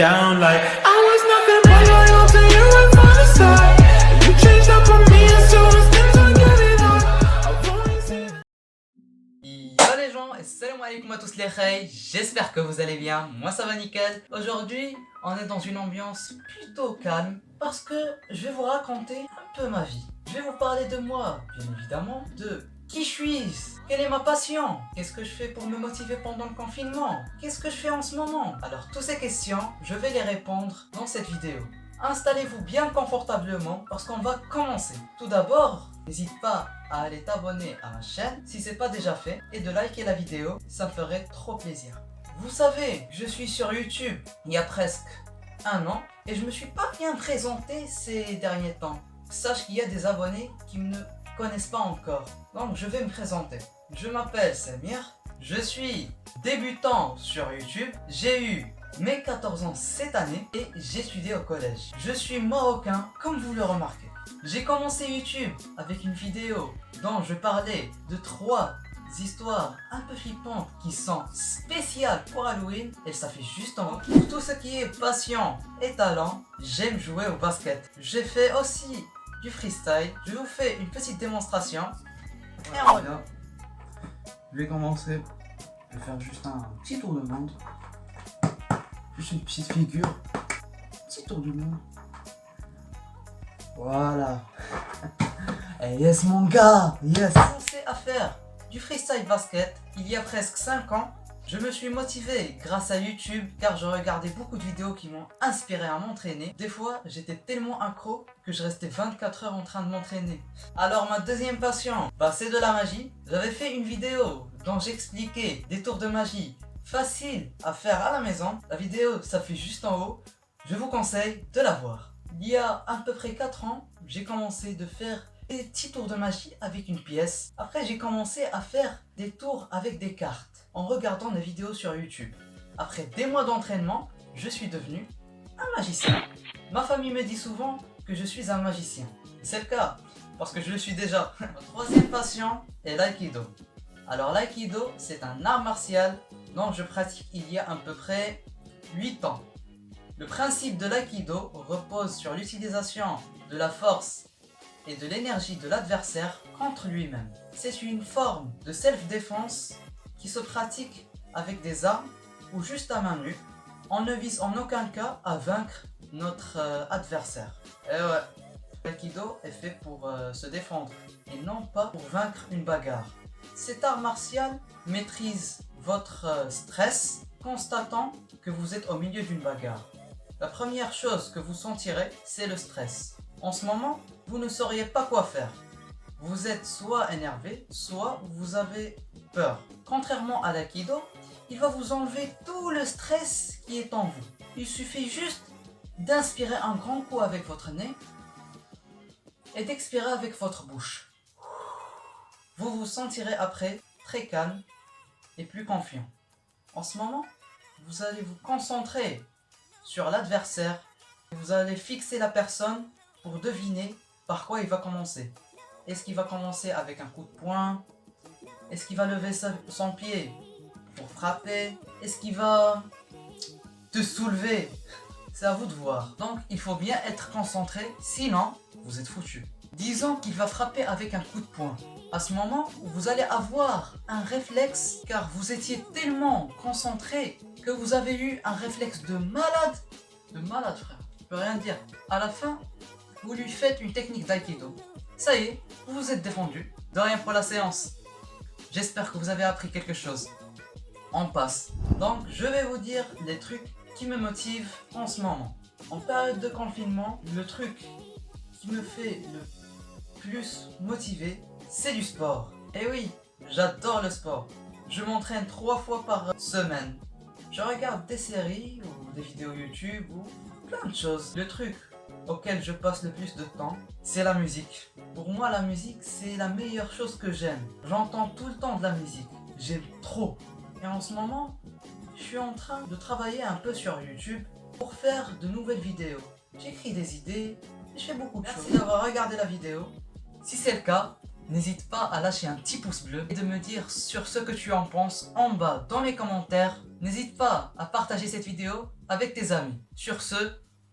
down like I was nothing but loyal to you and from the start. You changed up on me as soon as things were getting hard. I've always seen. Yo les gens, et salam alaikum à tous les khays, j'espère que vous allez bien, moi ça va nickel. Aujourd'hui, on est dans une ambiance plutôt calme parce que je vais vous raconter un peu ma vie. Je vais vous parler de moi, bien évidemment, de qui suis-je, quelle est ma passion, qu'est-ce que je fais pour me motiver pendant le confinement, qu'est-ce que je fais en ce moment. Alors toutes ces questions, je vais les répondre dans cette vidéo. Installez-vous bien confortablement parce qu'on va commencer. Tout d'abord, n'hésite pas à aller t'abonner à ma chaîne si c'est pas déjà fait et de liker la vidéo, ça me ferait trop plaisir. Vous savez, je suis sur YouTube il y a presque un an et je me suis pas bien présenté ces derniers temps. Sache qu'il y a des abonnés qui ne me connaissent pas encore, donc je vais me présenter. Je m'appelle Samir, je suis débutant sur YouTube, j'ai eu mes 14 ans cette année et j'ai étudié au collège. Je suis marocain comme vous le remarquez. J'ai commencé YouTube avec une vidéo dont je parlais de 3 histoires un peu flippantes qui sont spéciales pour Halloween et ça fait juste en haut. Pour tout ce qui est passion et talent, j'aime jouer au basket. J'ai fait aussi du freestyle. Je vous fais une petite démonstration. Et on revient. Je vais commencer. Je vais faire juste un petit tour de monde. Juste une petite figure. Petit tour du monde. Voilà. Et yes mon gars, yes. J'ai commencé à faire du freestyle basket il y a presque 5 ans. Je me suis motivé grâce à YouTube car je regardais beaucoup de vidéos qui m'ont inspiré à m'entraîner. Des fois, j'étais tellement accro que je restais 24 heures en train de m'entraîner. Alors ma deuxième passion, c'est de la magie. J'avais fait une vidéo dont j'expliquais des tours de magie faciles à faire à la maison. La vidéo s'affiche juste en haut. Je vous conseille de la voir. Il y a à peu près 4 ans, j'ai commencé de faire des petits tours de magie avec une pièce. Après, j'ai commencé à faire des tours avec des cartes en regardant des vidéos sur YouTube. Après des mois d'entraînement, je suis devenu un magicien. Ma famille me dit souvent que je suis un magicien. C'est le cas, parce que je le suis déjà. Ma troisième passion est l'aïkido. Alors l'aïkido, c'est un art martial dont je pratique il y a à peu près 8 ans. Le principe de l'aïkido repose sur l'utilisation de la force et de l'énergie de l'adversaire contre lui-même. C'est une forme de self-défense qui se pratique avec des armes ou juste à main nue. On ne vise en aucun cas à vaincre notre adversaire. Et ouais, l'aïkido est fait pour se défendre et non pas pour vaincre une bagarre. Cet art martial maîtrise votre stress, constatant que vous êtes au milieu d'une bagarre. La première chose que vous sentirez, c'est le stress. En ce moment, vous ne sauriez pas quoi faire. Vous êtes soit énervé, soit vous avez peur. Contrairement à l'aïkido, il va vous enlever tout le stress qui est en vous. Il suffit juste d'inspirer un grand coup avec votre nez et d'expirer avec votre bouche. Vous vous sentirez après très calme et plus confiant. En ce moment, vous allez vous concentrer sur l'adversaire. Vous allez fixer la personne pour deviner par quoi il va commencer. Est-ce qu'il va commencer avec un coup de poing? Est-ce qu'il va lever son pied pour frapper? Est-ce qu'il va te soulever? C'est à vous de voir. Donc il faut bien être concentré, sinon vous êtes foutu. Disons qu'il va frapper avec un coup de poing. À ce moment, vous allez avoir un réflexe car vous étiez tellement concentré que vous avez eu un réflexe de malade. De malade frère, je peux rien dire. À la fin, vous lui faites une technique d'aïkido. Ça y est, vous vous êtes défendu. De rien pour la séance. J'espère que vous avez appris quelque chose. On passe. Donc je vais vous dire les trucs qui me motivent en ce moment. En période de confinement, le truc qui me fait le plus motiver, c'est du sport. Et oui, j'adore le sport. Je m'entraîne 3 fois par semaine. Je regarde des séries ou des vidéos YouTube ou plein de choses. Le truc auquel je passe le plus de temps, c'est la musique. Pour moi, la musique, c'est la meilleure chose que j'aime. J'entends tout le temps de la musique. J'aime trop. Et en ce moment, je suis en train de travailler un peu sur YouTube pour faire de nouvelles vidéos. J'écris des idées, je fais beaucoup de choses. Merci d'avoir regardé la vidéo. Si c'est le cas, n'hésite pas à lâcher un petit pouce bleu et de me dire sur ce que tu en penses en bas dans les commentaires. N'hésite pas à partager cette vidéo avec tes amis. Sur ce,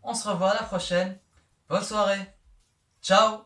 on se revoit à la prochaine. Bonne soirée. Ciao.